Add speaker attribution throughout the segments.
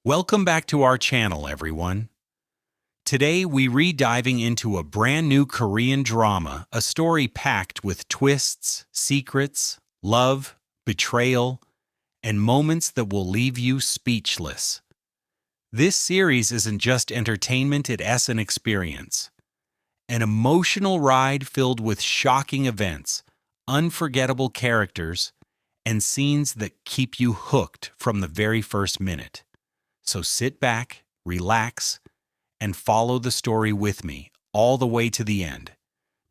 Speaker 1: Welcome back to our channel, everyone. Today we re-diving into a brand new Korean drama, a story packed with twists, secrets, love, betrayal, and moments that will leave you speechless. This series isn't just entertainment, it's an experience. An emotional ride filled with shocking events, unforgettable characters, and scenes that keep you hooked from the very first minute. So sit back, relax, and follow the story with me all the way to the end,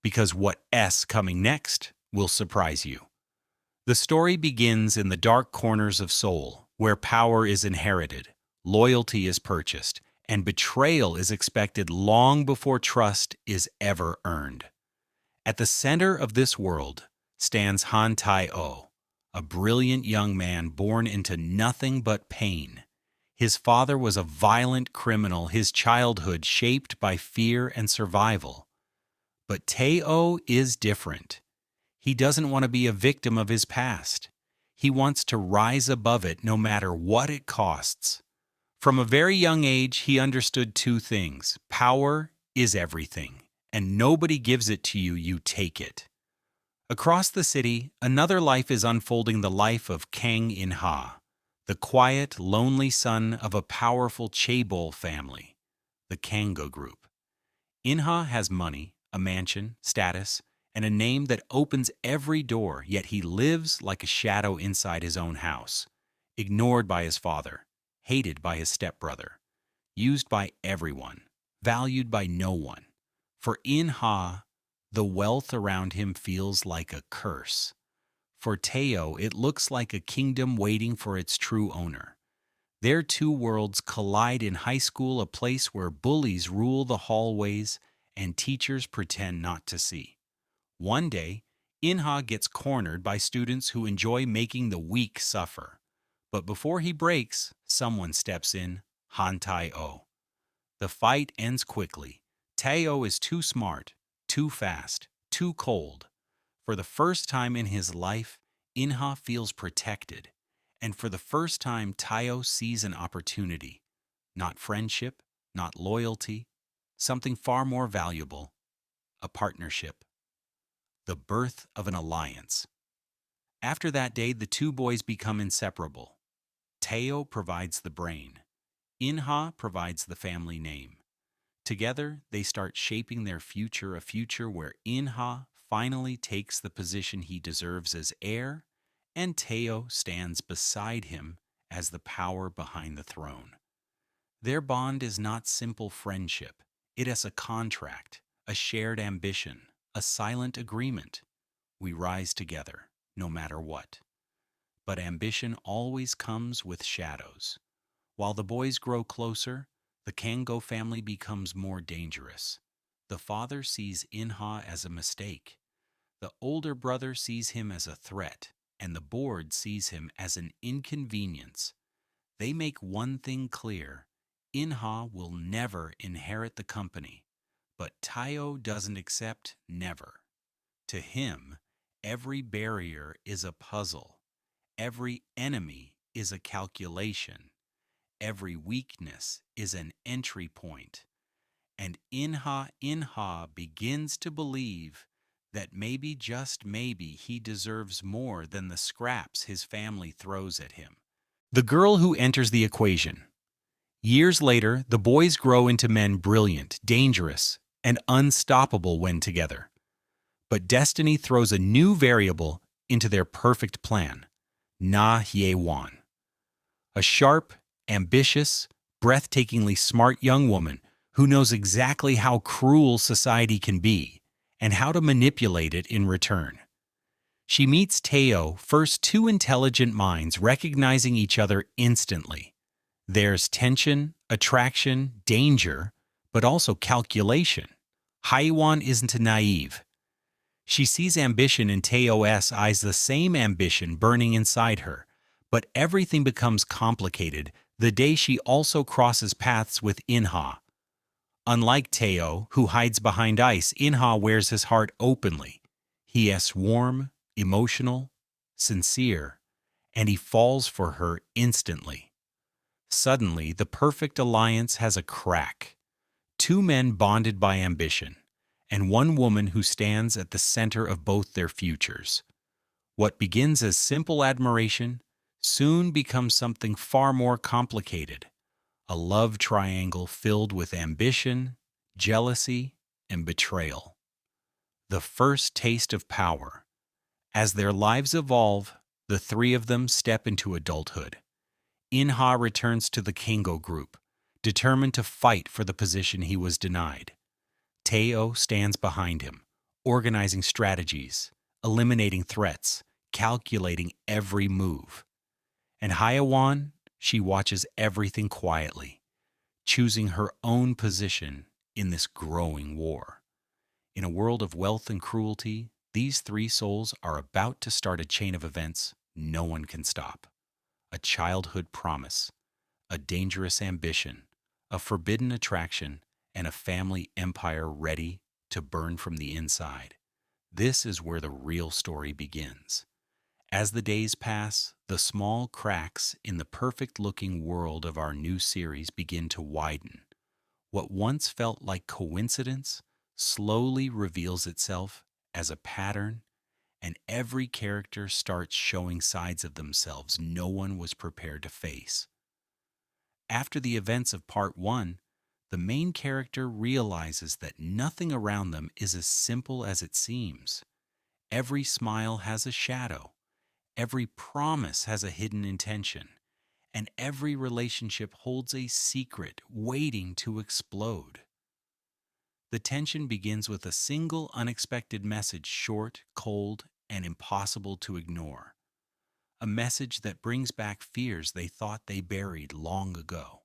Speaker 1: because what's coming next will surprise you. The story begins in the dark corners of Seoul, where power is inherited, loyalty is purchased, and betrayal is expected long before trust is ever earned. At the center of this world stands Han Tae-oh, a brilliant young man born into nothing but pain. His father was a violent criminal, his childhood shaped by fear and survival. But Tae-oh is different. He doesn't want to be a victim of his past. He wants to rise above it no matter what it costs. From a very young age, he understood two things. Power is everything, and nobody gives it to you, you take it. Across the city, another life is unfolding, the life of Kang In-ha, the quiet, lonely son of a powerful chaebol family, the Kango Group. In-ha has money, a mansion, status, and a name that opens every door, yet he lives like a shadow inside his own house, ignored by his father, hated by his stepbrother, used by everyone, valued by no one. For In-ha, the wealth around him feels like a curse. For Tae-oh, it looks like a kingdom waiting for its true owner. Their two worlds collide in high school, a place where bullies rule the hallways and teachers pretend not to see. One day, In-ha gets cornered by students who enjoy making the weak suffer. But before he breaks, someone steps in, Han Tae-oh. The fight ends quickly. Tae-oh is too smart, too fast, too cold. For the first time in his life, In-ha feels protected. And for the first time, Tae-oh sees an opportunity. Not friendship, not loyalty, something far more valuable, a partnership. The birth of an alliance. After that day, the two boys become inseparable. Tae-oh provides the brain. In-ha provides the family name. Together, they start shaping their future, a future where In-ha finally takes the position he deserves as heir, and Tae-oh stands beside him as the power behind the throne. Their bond is not simple friendship. It is a contract, a shared ambition, a silent agreement. We rise together, no matter what. But ambition always comes with shadows. While the boys grow closer, the Kango family becomes more dangerous. The father sees In-ha as a mistake. The older brother sees him as a threat, and the board sees him as an inconvenience. They make one thing clear: In-ha will never inherit the company, but Tae-oh doesn't accept never. To him, every barrier is a puzzle. Every enemy is a calculation. Every weakness is an entry point. And In-ha begins to believe that maybe, just maybe, he deserves more than the scraps his family throws at him. The girl who enters the equation. Years later, the boys grow into men brilliant, dangerous, and unstoppable when together. But destiny throws a new variable into their perfect plan. Na Hye-won, a sharp, ambitious, breathtakingly smart young woman who knows exactly how cruel society can be and how to manipulate it in return. She meets Tae-oh, first two intelligent minds recognizing each other instantly. There's tension, attraction, danger, but also calculation. Hye-won isn't naive. She sees ambition in Tae-oh's eyes, the same ambition burning inside her. But everything becomes complicated the day she also crosses paths with In-ha. Unlike Tae-oh, who hides behind ice, In-ha wears his heart openly. He is warm, emotional, sincere, and he falls for her instantly. Suddenly, the perfect alliance has a crack. Two men bonded by ambition, and one woman who stands at the center of both their futures. What begins as simple admiration soon becomes something far more complicated, a love triangle filled with ambition, jealousy, and betrayal. The first taste of power. As their lives evolve, the three of them step into adulthood. Inha returns to the Kingo group, determined to fight for the position he was denied. Teo stands behind him, organizing strategies, eliminating threats, calculating every move. And Hayawan, she watches everything quietly, choosing her own position in this growing war. In a world of wealth and cruelty, these three souls are about to start a chain of events no one can stop. A childhood promise, a dangerous ambition, a forbidden attraction, and a family empire ready to burn from the inside. This is where the real story begins. As the days pass, the small cracks in the perfect-looking world of our new series begin to widen. What once felt like coincidence slowly reveals itself as a pattern, and every character starts showing sides of themselves no one was prepared to face. After the events of Part 1, the main character realizes that nothing around them is as simple as it seems. Every smile has a shadow, every promise has a hidden intention, and every relationship holds a secret waiting to explode. The tension begins with a single unexpected message, short, cold, and impossible to ignore. A message that brings back fears they thought they buried long ago.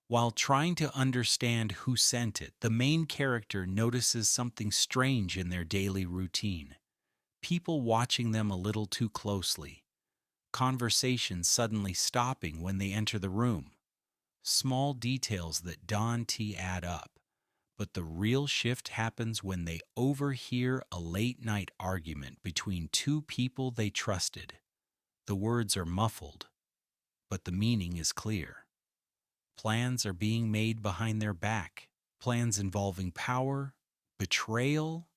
Speaker 1: While trying to understand who sent it, the main character notices something strange in their daily routine. People watching them a little too closely. Conversations suddenly stopping when they enter the room. Small details that add up. But the real shift happens when they overhear a late-night argument between two people they trusted. The words are muffled, but the meaning is clear. Plans are being made behind their back, plans involving power, betrayal,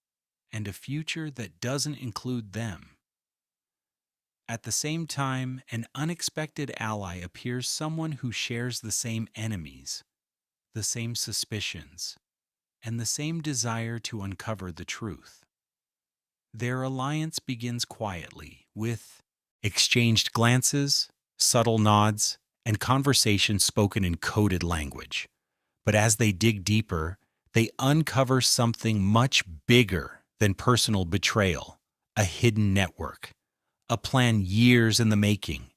Speaker 1: and a future that doesn't include them. At the same time, an unexpected ally appears, someone who shares the same enemies, the same suspicions, and the same desire to uncover the truth. Their alliance begins quietly, with exchanged glances, subtle nods, and conversations spoken in coded language. But as they dig deeper, they uncover something much bigger than personal betrayal, a hidden network, a plan years in the making,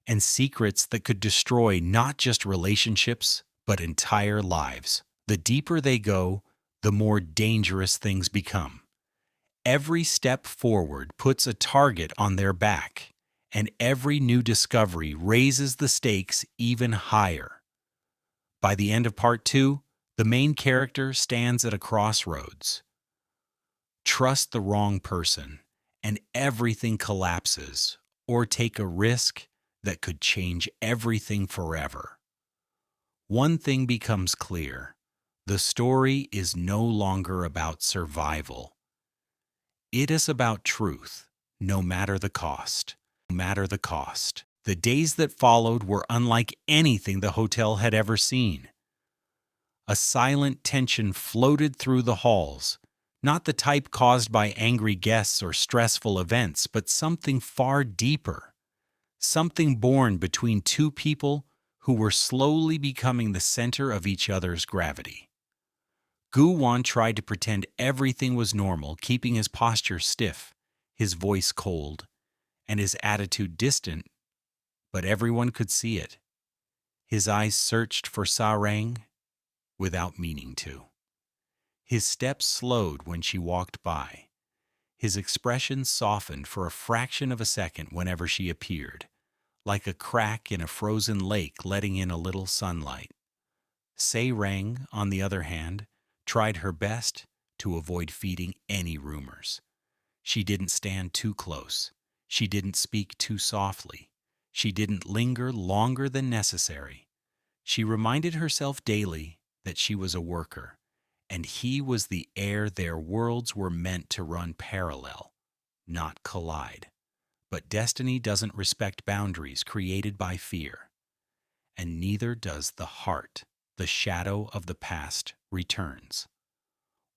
Speaker 1: and secrets that could destroy not just relationships, but entire lives. The deeper they go, the more dangerous things become. Every step forward puts a target on their back, and every new discovery raises the stakes even higher. By the end of Part 2, the main character stands at a crossroads. Trust the wrong person, and everything collapses, or take a risk that could change everything forever. One thing becomes clear. The story is no longer about survival. It is about truth, no matter the cost. No matter the cost. The days that followed were unlike anything the hotel had ever seen. A silent tension floated through the halls, not the type caused by angry guests or stressful events, but something far deeper. Something born between two people who were slowly becoming the center of each other's gravity. Guwan tried to pretend everything was normal, keeping his posture stiff, his voice cold, and his attitude distant, but everyone could see it. His eyes searched for Sarang without meaning to. His steps slowed when she walked by. His expression softened for a fraction of a second whenever she appeared, like a crack in a frozen lake letting in a little sunlight. Sarang, on the other hand, tried her best to avoid feeding any rumors. She didn't stand too close. She didn't speak too softly. She didn't linger longer than necessary. She reminded herself daily that she was a worker, and he was the heir. Their worlds were meant to run parallel, not collide. But destiny doesn't respect boundaries created by fear, and neither does the heart. The shadow of the past returns.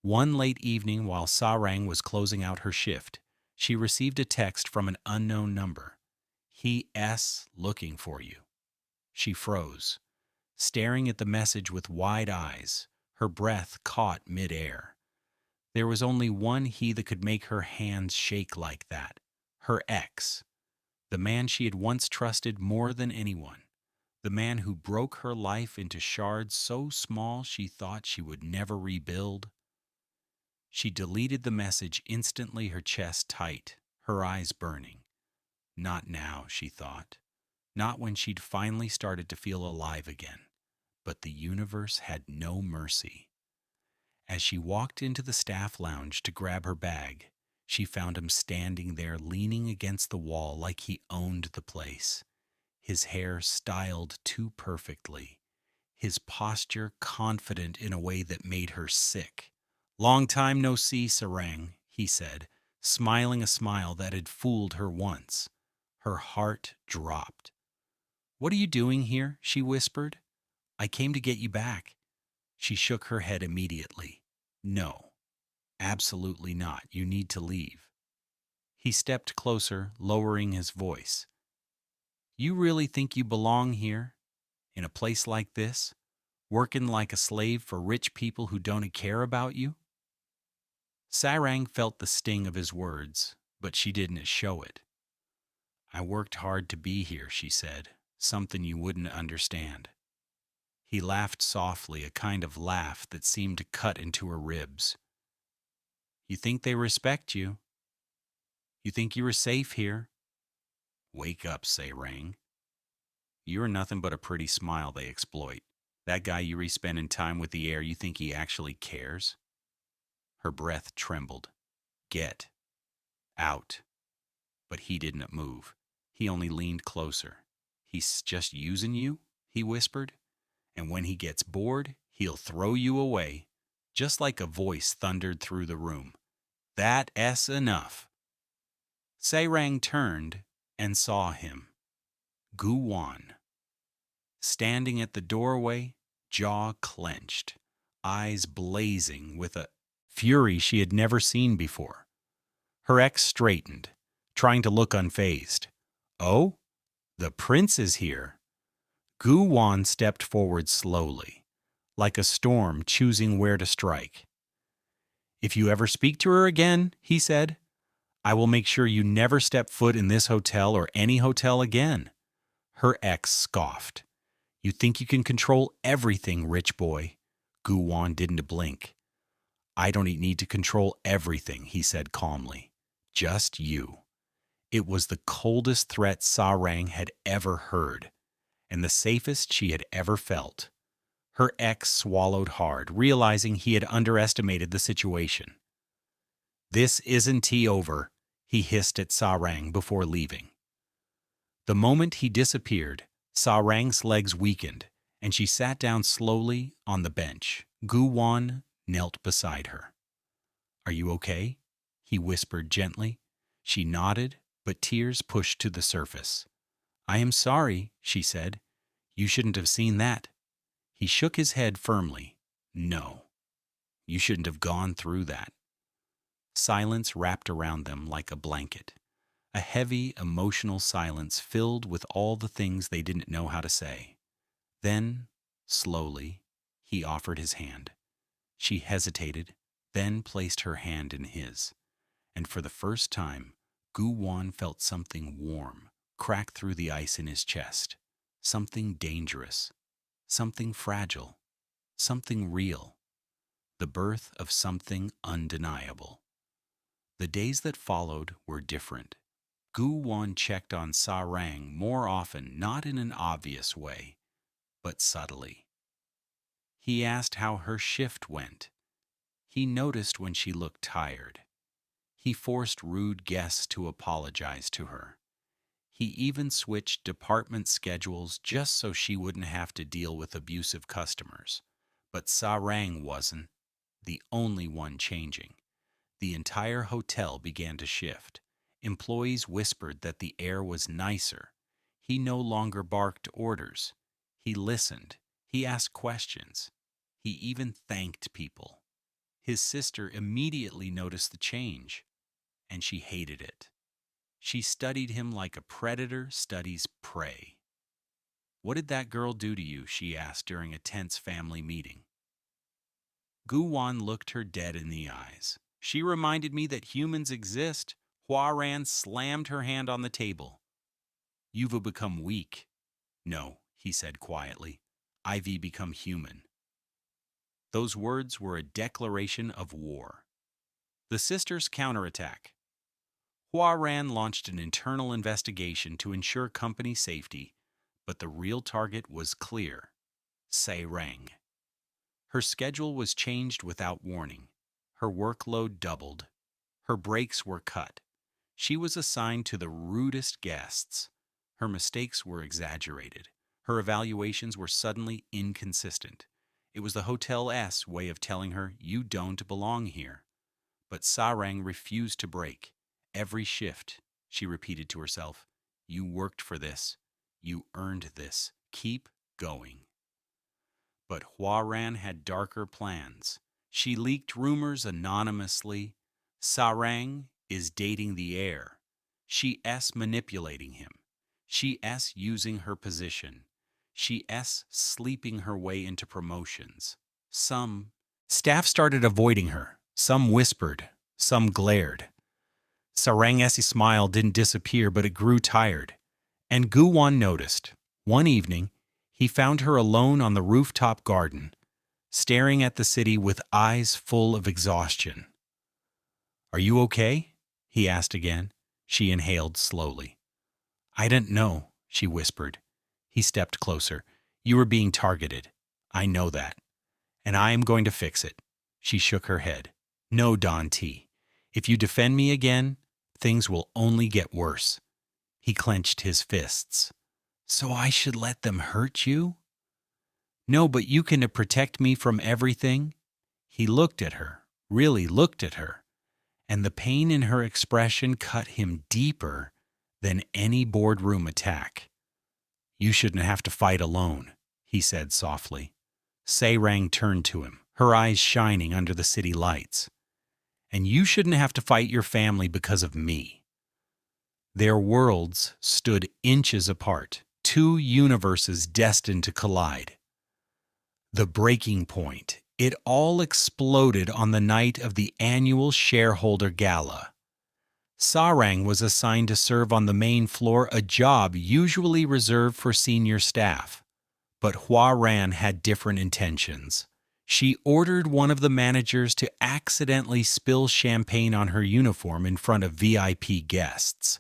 Speaker 1: One late evening, while Sarang was closing out her shift, she received a text from an unknown number. "He looking for you." She froze, staring at the message with wide eyes, her breath caught mid-air. There was only one he that could make her hands shake like that. Her ex. The man she had once trusted more than anyone. The man who broke her life into shards so small she thought she would never rebuild. She deleted the message instantly, her chest tight, her eyes burning. Not now, she thought. Not when she'd finally started to feel alive again. But the universe had no mercy. As she walked into the staff lounge to grab her bag, she found him standing there leaning against the wall like he owned the place. His hair styled too perfectly, his posture confident in a way that made her sick. "Long time no see, Sarang," he said, smiling a smile that had fooled her once. Her heart dropped. "What are you doing here?" she whispered. "I came to get you back." She shook her head immediately. "No, absolutely not. You need to leave." He stepped closer, lowering his voice. "You really think you belong here, in a place like this, working like a slave for rich people who don't care about you?" Sarang felt the sting of his words, but she didn't show it. "I worked hard to be here," she said, "something you wouldn't understand." He laughed softly, a kind of laugh that seemed to cut into her ribs. "You think they respect you? You think you are safe here?" "Wake up, Sarang. You are nothing but a pretty smile they exploit. That guy you spending time with the air, you think he actually cares?" Her breath trembled. "Get out." But he didn't move. He only leaned closer. "He's just using you," he whispered. "And when he gets bored, he'll throw you away." Just like a voice thundered through the room. "That's enough." Sarang turned and saw him. Guwan. Standing at the doorway, jaw clenched, eyes blazing with a fury she had never seen before. Her ex straightened, trying to look unfazed. "Oh, the prince is here." Guwan stepped forward slowly, like a storm choosing where to strike. "If you ever speak to her again," he said, "I will make sure you never step foot in this hotel or any hotel again." Her ex scoffed. "You think you can control everything, rich boy." Guwan didn't blink. "I don't need to control everything," he said calmly. "Just you." It was the coldest threat Sarang had ever heard, and the safest she had ever felt. Her ex swallowed hard, realizing he had underestimated the situation. "This isn't tea over," he hissed at Sarang before leaving. The moment he disappeared, Sarang's legs weakened, and she sat down slowly on the bench. Guwan knelt beside her. "Are you okay?" he whispered gently. She nodded, but tears pushed to the surface. "I am sorry," she said. "You shouldn't have seen that." He shook his head firmly. "No, you shouldn't have gone through that." Silence wrapped around them like a blanket. A heavy, emotional silence filled with all the things they didn't know how to say. Then, slowly, he offered his hand. She hesitated, then placed her hand in his. And for the first time, Guwan felt something warm crack through the ice in his chest. Something dangerous. Something fragile. Something real. The birth of something undeniable. The days that followed were different. Guwan checked on Sarang more often, not in an obvious way, but subtly. He asked how her shift went. He noticed when she looked tired. He forced rude guests to apologize to her. He even switched department schedules just so she wouldn't have to deal with abusive customers. But Sarang wasn't the only one changing. The entire hotel began to shift. Employees whispered that the air was nicer. He no longer barked orders. He listened. He asked questions. He even thanked people. His sister immediately noticed the change, and she hated it. She studied him like a predator studies prey. "What did that girl do to you?" she asked during a tense family meeting. Guwan looked her dead in the eyes. "She reminded me that humans exist." Huaran slammed her hand on the table. "You've become weak." "No," he said quietly. "I've become human." Those words were a declaration of war. The sisters counterattack. Huaran launched an internal investigation to ensure company safety, but the real target was clear: Sarang. Her schedule was changed without warning. Her workload doubled. Her breaks were cut. She was assigned to the rudest guests. Her mistakes were exaggerated. Her evaluations were suddenly inconsistent. It was the hotel's way of telling her, "You don't belong here." But Sarang refused to break. "Every shift," she repeated to herself, "you worked for this. You earned this. Keep going." But Huaran had darker plans. She leaked rumors anonymously. Sarang is dating the heir. She's manipulating him. She's using her position. She's sleeping her way into promotions. Some staff started avoiding her. Some whispered. Some glared. Sarang's smile didn't disappear, but it grew tired. And Guwan noticed. One evening, he found her alone on the rooftop garden, staring at the city with eyes full of exhaustion. "Are you okay?" he asked again. She inhaled slowly. "I didn't know," she whispered. He stepped closer. "You were being targeted. I know that. And I am going to fix it." She shook her head. "No, Don T. If you defend me again, things will only get worse." He clenched his fists. "So I should let them hurt you?" "No, but you can protect me from everything." He looked at her, really looked at her, and the pain in her expression cut him deeper than any boardroom attack. "You shouldn't have to fight alone," he said softly. Sarang turned to him, her eyes shining under the city lights. "And you shouldn't have to fight your family because of me." Their worlds stood inches apart, two universes destined to collide. The breaking point. It all exploded on the night of the annual shareholder gala. Sarang was assigned to serve on the main floor, a job usually reserved for senior staff. But Huaran had different intentions. She ordered one of the managers to accidentally spill champagne on her uniform in front of VIP guests.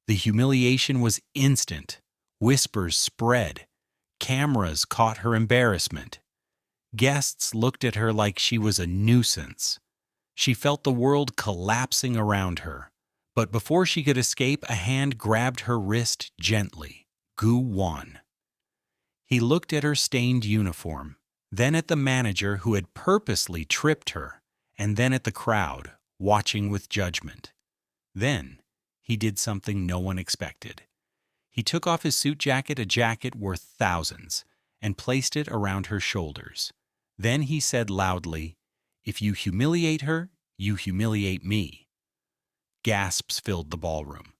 Speaker 1: The humiliation was instant. Whispers spread. Cameras caught her embarrassment. Guests looked at her like she was a nuisance. She felt the world collapsing around her. But before she could escape, a hand grabbed her wrist gently. Gu Wan. He looked at her stained uniform, then at the manager who had purposely tripped her, and then at the crowd, watching with judgment. Then he did something no one expected. He took off his suit jacket, a jacket worth thousands, and placed it around her shoulders. Then he said loudly, "If you humiliate her, you humiliate me." Gasps filled the ballroom.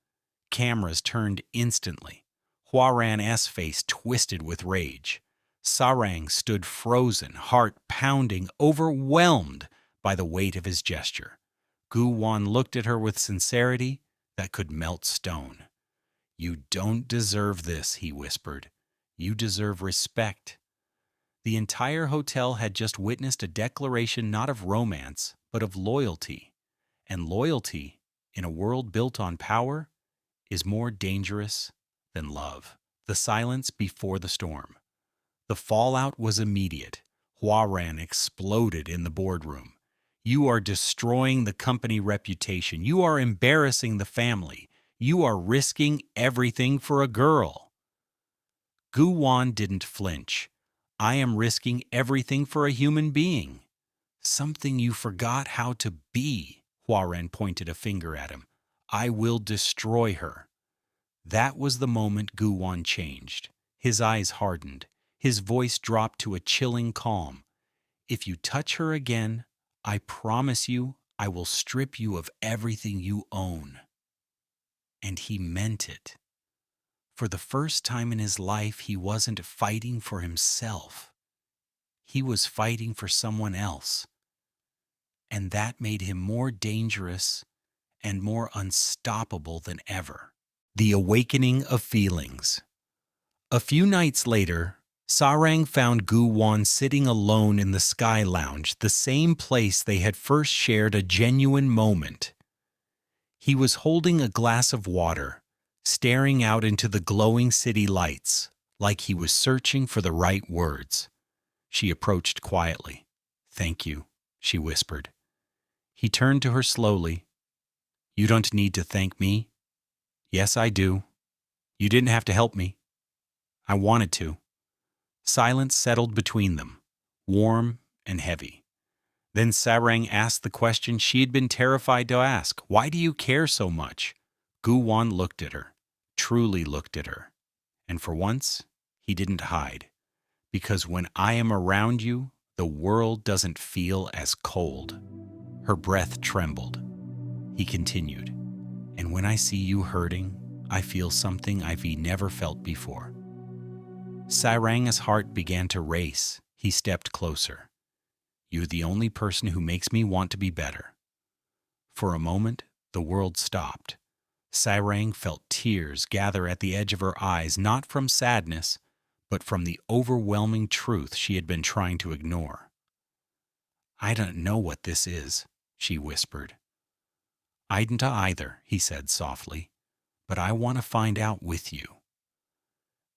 Speaker 1: Cameras turned instantly. Huaran's face twisted with rage. Sarang stood frozen, heart pounding, overwhelmed by the weight of his gesture. Gu Wan looked at her with sincerity that could melt stone. "You don't deserve this," he whispered. "You deserve respect." The entire hotel had just witnessed a declaration not of romance, but of loyalty. And loyalty, in a world built on power, is more dangerous than love. The silence before the storm. The fallout was immediate. Huaran exploded in the boardroom. "You are destroying the company reputation. You are embarrassing the family. You are risking everything for a girl. Gu Wan didn't flinch. I am risking everything for a human being. Something you forgot how to be, Huaren pointed a finger at him. I will destroy her. That was the moment Gu Wan changed. His eyes hardened. His voice dropped to a chilling calm. If you touch her again, I promise you I will strip you of everything you own. And he meant it. For the first time in his life, he wasn't fighting for himself. He was fighting for someone else. And that made him more dangerous and more unstoppable than ever. The awakening of feelings. A few nights later, Sarang found Gu Wan sitting alone in the Sky Lounge, the same place they had first shared a genuine moment. He was holding a glass of water, staring out into the glowing city lights, like he was searching for the right words. She approached quietly. "Thank you," she whispered. He turned to her slowly. "You don't need to thank me." "Yes, I do. You didn't have to help me. I wanted to." Silence settled between them, warm and heavy. Then Sarang asked the question she had been terrified to ask. "Why do you care so much?" Gu Wan looked at her, truly looked at her. And for once, he didn't hide. "Because when I am around you, the world doesn't feel as cold." Her breath trembled. He continued, "And when I see you hurting, I feel something I've never felt before." Sarang's heart began to race. He stepped closer. "You're the only person who makes me want to be better." For a moment, the world stopped. Sarang felt tears gather at the edge of her eyes, not from sadness, but from the overwhelming truth she had been trying to ignore. "I don't know what this is," she whispered. "I don't either," he said softly, "but I want to find out with you."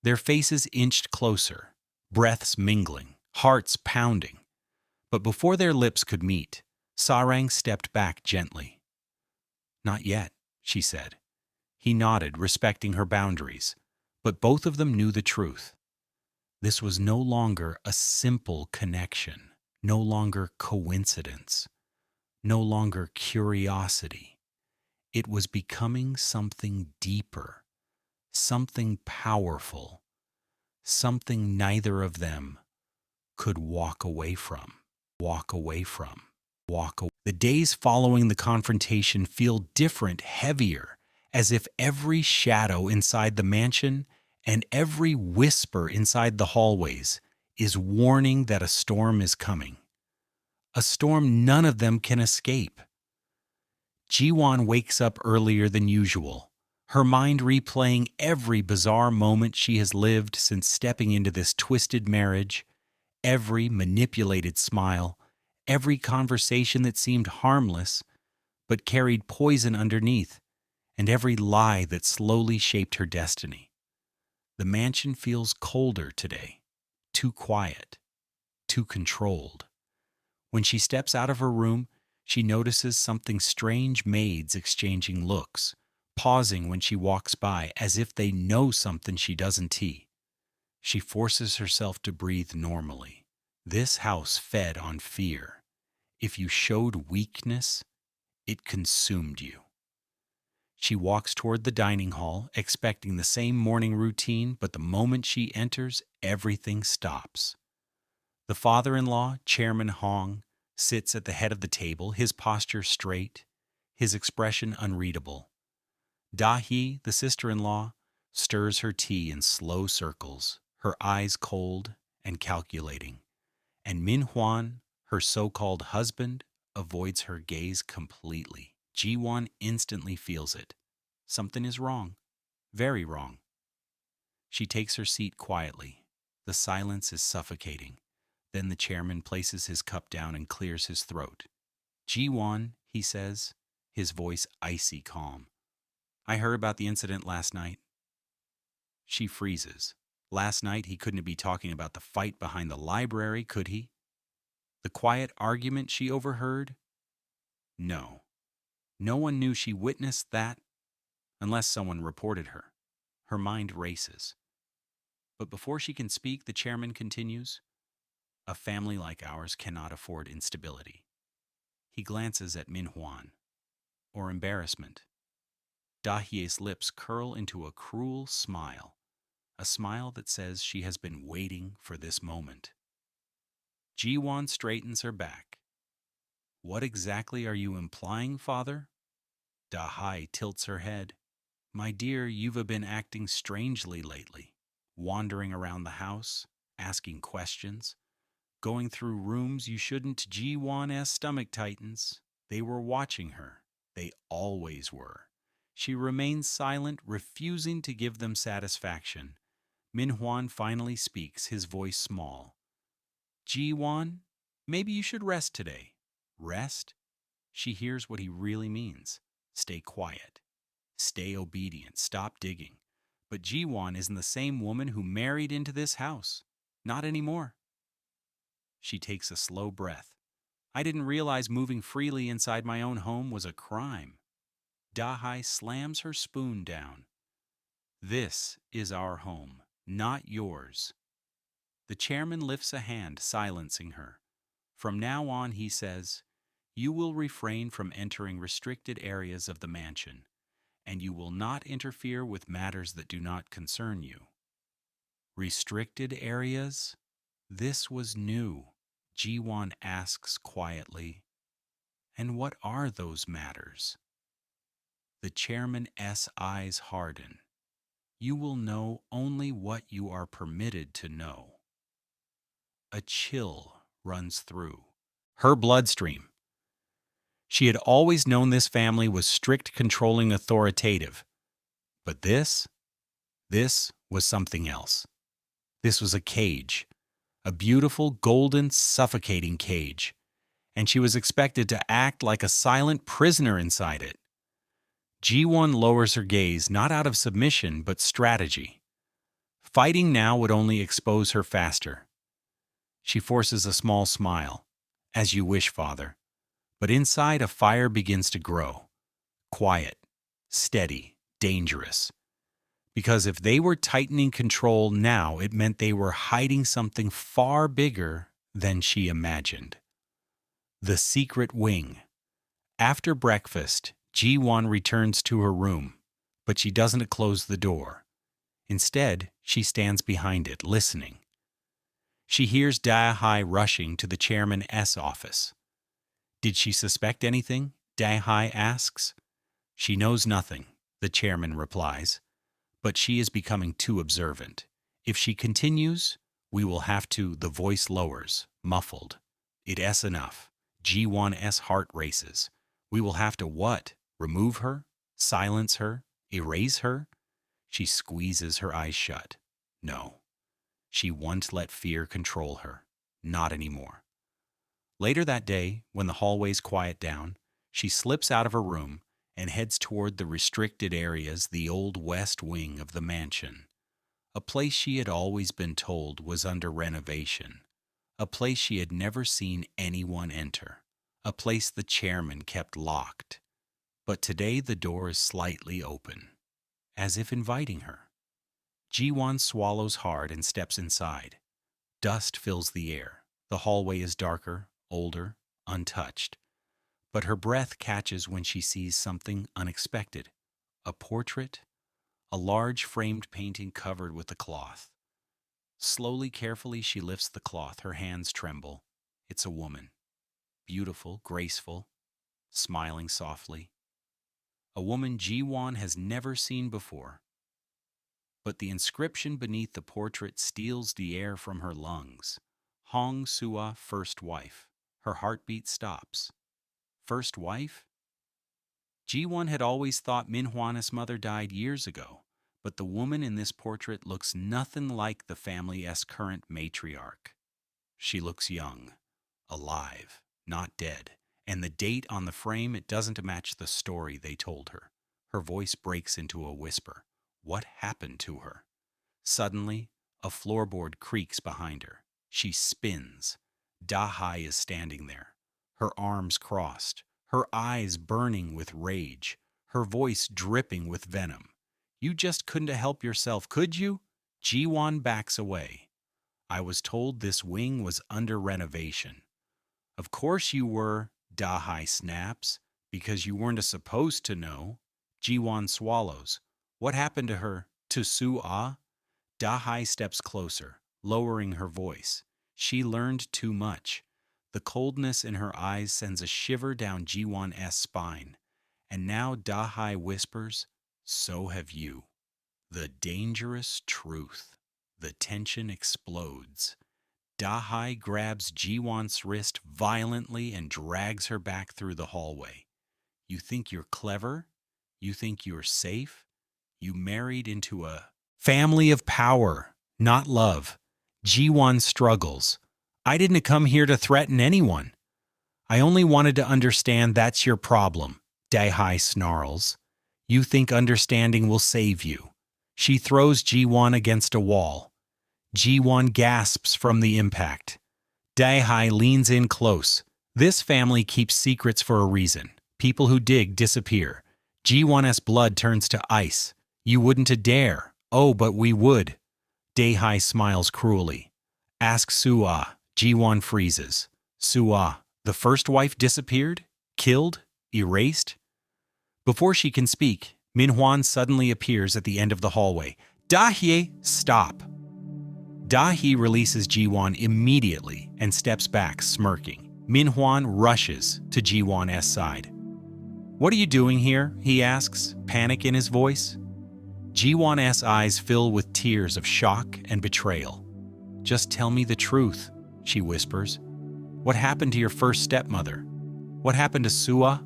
Speaker 1: Their faces inched closer, breaths mingling, hearts pounding. But before their lips could meet, Sarang stepped back gently. "Not yet," she said. He nodded, respecting her boundaries, but both of them knew the truth. This was no longer a simple connection, no longer coincidence, no longer curiosity. It was becoming something deeper, something powerful, something neither of them could walk away from. The days following the confrontation feel different, heavier, as if every shadow inside the mansion and every whisper inside the hallways is warning that a storm is coming. A storm none of them can escape. Jiwon wakes up earlier than usual, her mind replaying every bizarre moment she has lived since stepping into this twisted marriage, every manipulated smile, every conversation that seemed harmless but carried poison underneath, and every lie that slowly shaped her destiny. The mansion feels colder today, too quiet, too controlled. When she steps out of her room, she notices something strange: maids exchanging looks, pausing when she walks by as if they know something she doesn't. She forces herself to breathe normally. This house fed on fear. If you showed weakness, it consumed you. She walks toward the dining hall, expecting the same morning routine, but the moment she enters, everything stops. The father-in-law, Chairman Hong, sits at the head of the table, his posture straight, his expression unreadable. Da-hee, the sister-in-law, stirs her tea in slow circles, her eyes cold and calculating. And Min Hwan, her so-called husband, avoids her gaze completely. Ji-won instantly feels it. Something is wrong. Very wrong. She takes her seat quietly. The silence is suffocating. Then the chairman places his cup down and clears his throat. "Ji-won," he says, his voice icy calm. "I heard about the incident last night." She freezes. Last night he couldn't be talking about the fight behind the library, could he? The quiet argument she overheard? No. No one knew she witnessed that. unless someone reported her. Her mind races. But before she can speak, the chairman continues, "A family like ours cannot afford instability." He glances at Min Huan, or embarrassment. Dahye's lips curl into a cruel smile, a smile that says she has been waiting for this moment. Ji-won straightens her back. "What exactly are you implying, father?" Da-hai tilts her head. "My dear, you've been acting strangely lately, wandering around the house, asking questions, going through rooms you shouldn't." Ji-won's stomach tightens. They were watching her. They always were. She remains silent, refusing to give them satisfaction. Min Huan finally speaks, his voice small. "Ji-won, maybe you should rest today." Rest? She hears what he really means. Stay quiet. Stay obedient. Stop digging. But Ji-won isn't the same woman who married into this house. Not anymore. She takes a slow breath. "I didn't realize moving freely inside my own home was a crime." Dahai slams her spoon down. "This is our home, not yours." The chairman lifts a hand, silencing her. From now on, he says, "You will refrain from entering restricted areas of the mansion, and you will not interfere with matters that do not concern you." Restricted areas? This was new. Ji-won asks quietly, "And what are those matters?" The chairman's eyes harden. "You will know only what you are permitted to know." A chill runs through her bloodstream. She had always known this family was strict, controlling, authoritative. But this was something else. This was a cage, a beautiful, golden, suffocating cage, and she was expected to act like a silent prisoner inside it. Ji-won lowers her gaze, not out of submission, but strategy. Fighting now would only expose her faster. She forces a small smile. "As you wish, father." But inside, a fire begins to grow. Quiet, steady, dangerous. Because if they were tightening control now, it meant they were hiding something far bigger than she imagined. The secret wing. After breakfast, Ji-won returns to her room, but she doesn't close the door. Instead, she stands behind it, listening. She hears Da-hai rushing to the chairman's office. "Did she suspect anything?" Da-hai asks. "She knows nothing," the chairman replies. "But she is becoming too observant. If she continues, we will have to." The voice lowers, muffled. "It's enough." Ji-won's heart races. "We will have to what? Remove her? Silence her? Erase her?" She squeezes her eyes shut. No. She won't let fear control her. Not anymore. Later that day, when the hallways quiet down, she slips out of her room and heads toward the restricted areas, the old west wing of the mansion. A place she had always been told was under renovation. A place she had never seen anyone enter. A place the chairman kept locked. But today the door is slightly open, as if inviting her. Ji-won swallows hard and steps inside. Dust fills the air. The hallway is darker, older, untouched. But her breath catches when she sees something unexpected. A portrait, a large framed painting covered with a cloth. Slowly, carefully, she lifts the cloth. Her hands tremble. It's a woman. Beautiful, graceful, smiling softly. A woman Ji-won has never seen before. But the inscription beneath the portrait steals the air from her lungs. Hong Sua, first wife. Her heartbeat stops. First wife? Ji-won had always thought Min Hwan's mother died years ago, but the woman in this portrait looks nothing like the family's current matriarch. She looks young, alive, not dead, and the date on the frame, it doesn't match the story they told her. Her voice breaks into a whisper. What happened to her? Suddenly, a floorboard creaks behind her. She spins. Da-hai is standing there, her arms crossed, her eyes burning with rage. her voice dripping with venom. You just couldn't help yourself, could you? Ji-won backs away. I was told this wing was under renovation. Of course you were, Da-hai snaps, because you weren't supposed to know. Ji-won swallows. What happened to her? To Su-ah? Da-hai steps closer, lowering her voice. She learned too much. The coldness in her eyes sends a shiver down Ji-won's spine. And now Da-hai whispers, so have you. The dangerous truth. The tension explodes. Da-hai grabs Ji-won's wrist violently and drags her back through the hallway. You think you're clever? You think you're safe? You married into a family of power, not love. Ji-won struggles. I didn't come here to threaten anyone. I only wanted to understand that's your problem, Da-hai snarls. You think understanding will save you. She throws Ji-won against a wall. Ji-won gasps from the impact. Da-hai leans in close. This family keeps secrets for a reason. People who dig disappear. Ji-won's blood turns to ice. You wouldn't dare. Oh, but we would. Da-hai smiles cruelly. Ask Su-ah. Ji-won freezes. Su-ah, the first wife disappeared? Killed? Erased? Before she can speak, Min-hwan suddenly appears at the end of the hallway. Da-hye, stop. Da-hye releases Ji-won immediately and steps back, smirking. Min-hwan rushes to Ji-won's side. What are you doing here? He asks, panic in his voice. Ji-won's eyes fill with tears of shock and betrayal. Just tell me the truth, she whispers. What happened to your first stepmother? What happened to Su-ah?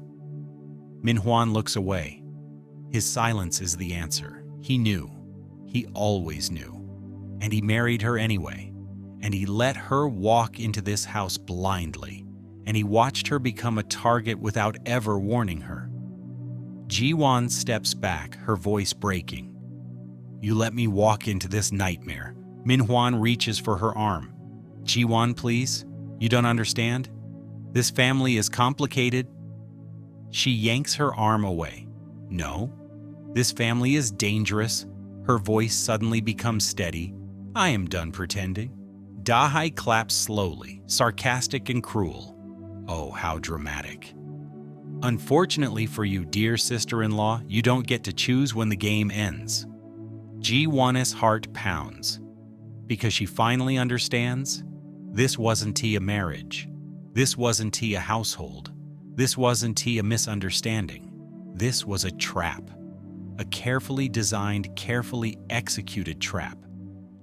Speaker 1: Min-hwan looks away. His silence is the answer. He knew. He always knew. And he married her anyway. And he let her walk into this house blindly. And he watched her become a target without ever warning her. Ji-won steps back, her voice breaking. You let me walk into this nightmare. Min-hwan reaches for her arm. Ji-won, please? You don't understand? This family is complicated. She yanks her arm away. No. This family is dangerous. Her voice suddenly becomes steady. I am done pretending. Da-hai claps slowly, sarcastic and cruel. Oh, how dramatic. Unfortunately for you, dear sister-in-law, you don't get to choose when the game ends. Ji-won's heart pounds. Because she finally understands, this wasn't a marriage. This wasn't a household. This wasn't a misunderstanding. This was a trap. A carefully designed, carefully executed trap.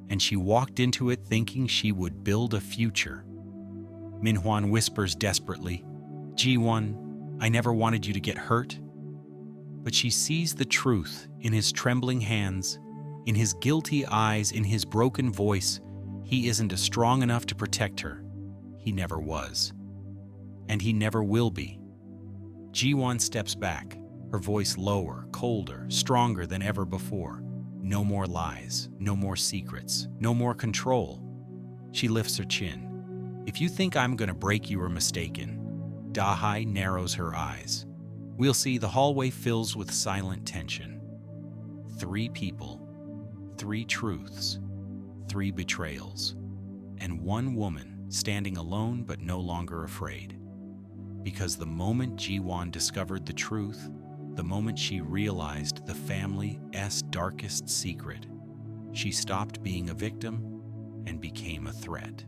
Speaker 1: And she walked into it thinking she would build a future. Min-hwan whispers desperately, Ji-won, I never wanted you to get hurt. But she sees the truth in his trembling hands, in his guilty eyes, in his broken voice. He isn't strong enough to protect her. He never was. And he never will be. Ji-won steps back, her voice lower, colder, stronger than ever before. No more lies, no more secrets, no more control. She lifts her chin. If you think I'm going to break, you are mistaken. Da-hai narrows her eyes. We'll see. The hallway fills with silent tension. 3 people, 3 truths, 3 betrayals, and 1 woman standing alone but no longer afraid. Because the moment Ji-won discovered the truth, the moment she realized the family's darkest secret, she stopped being a victim and became a threat.